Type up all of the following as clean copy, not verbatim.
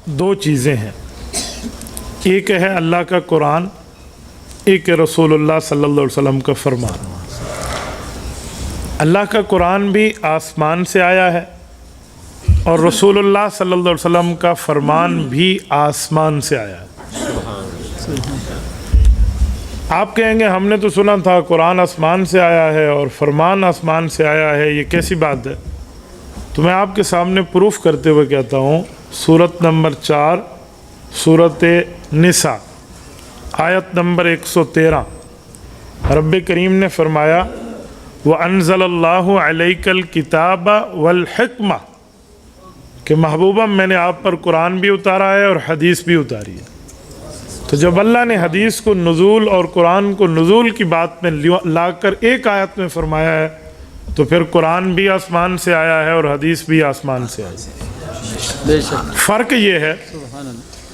دو چیزیں ہیں، ایک ہے اللہ کا قرآن، ایک ہے رسول اللہ صلی اللہ علیہ وسلم کا فرمان۔ اللہ کا قرآن بھی آسمان سے آیا ہے اور رسول اللہ صلی اللہ علیہ وسلم کا فرمان بھی آسمان سے آیا ہے۔ آپ کہیں گے ہم نے تو سنا تھا قرآن آسمان سے آیا ہے اور فرمان آسمان سے آیا ہے، یہ کیسی بات ہے؟ تو میں آپ کے سامنے پروف کرتے ہوئے کہتا ہوں، سورت نمبر 4 سورت نساء آیت نمبر 113، رب کریم نے فرمایا وَأَنزَلَ اللَّهُ عَلَيْكَ الْكِتَابَ وَالْحِكْمَةَ کہ محبوبہ میں نے آپ پر قرآن بھی اتارا ہے اور حدیث بھی اتاری ہے۔ تو جب اللہ نے حدیث کو نزول اور قرآن کو نزول کی بات میں لا کر ایک آیت میں فرمایا ہے تو پھر قرآن بھی آسمان سے آیا ہے اور حدیث بھی آسمان سے آئی ہے۔ فرق یہ ہے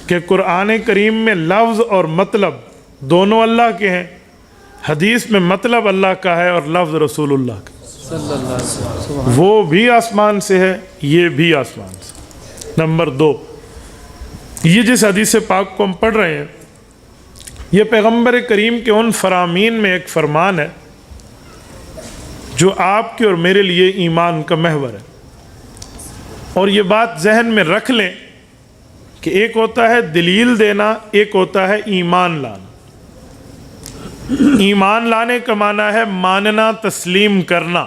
کہ قرآن کریم میں لفظ اور مطلب دونوں اللہ کے ہیں، حدیث میں مطلب اللہ کا ہے اور لفظ رسول اللہ کا، وہ بھی آسمان سے ہے، یہ بھی آسمان سے۔ نمبر 2، یہ جس حدیث پاک کو ہم پڑھ رہے ہیں یہ پیغمبر کریم کے ان فرامین میں ایک فرمان ہے جو آپ کے اور میرے لیے ایمان کا محور ہے۔ اور یہ بات ذہن میں رکھ لیں کہ ایک ہوتا ہے دلیل دینا، ایک ہوتا ہے ایمان لانا۔ ایمان لانے کا معنی ہے ماننا، تسلیم کرنا،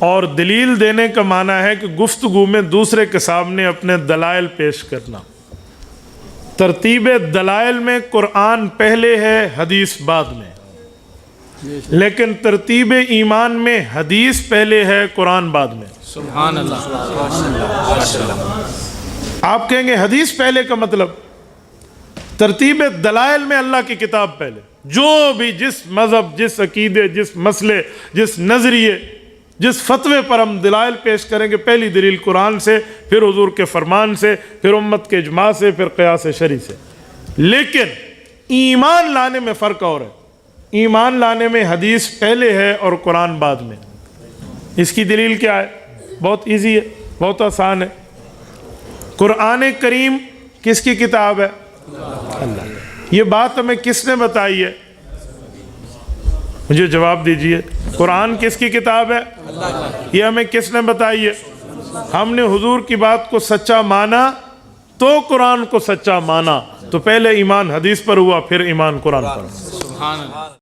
اور دلیل دینے کا معنی ہے کہ گفتگو میں دوسرے کے سامنے اپنے دلائل پیش کرنا۔ ترتیب دلائل میں قرآن پہلے ہے، حدیث بعد میں، لیکن ترتیب ایمان میں حدیث پہلے ہے، قرآن بعد میں۔ سبحان اللہ۔ آپ کہیں گے حدیث پہلے کا مطلب؟ ترتیب دلائل میں اللہ کی کتاب پہلے، جو بھی جس مذہب، جس عقیدے، جس مسئلے، جس نظریے، جس فتوے پر ہم دلائل پیش کریں گے، پہلی دلیل قرآن سے، پھر حضور کے فرمان سے، پھر امت کے اجماع سے، پھر قیاس شرعی سے۔ لیکن ایمان لانے میں فرق اور ہے، ایمان لانے میں حدیث پہلے ہے اور قرآن بعد میں۔ اس کی دلیل کیا ہے؟ بہت ایزی ہے، بہت آسان ہے۔ قرآن کریم کس کی کتاب ہے؟ اللہ۔ یہ بات ہمیں کس نے بتائی ہے؟ مجھے جواب دیجئے، قرآن کس کی کتاب ہے؟ یہ ہمیں کس نے بتائی ہے؟ ہم نے حضور کی بات کو سچا مانا تو قرآن کو سچا مانا، تو پہلے ایمان حدیث پر ہوا، پھر ایمان قرآن پر۔ سبحان اللہ۔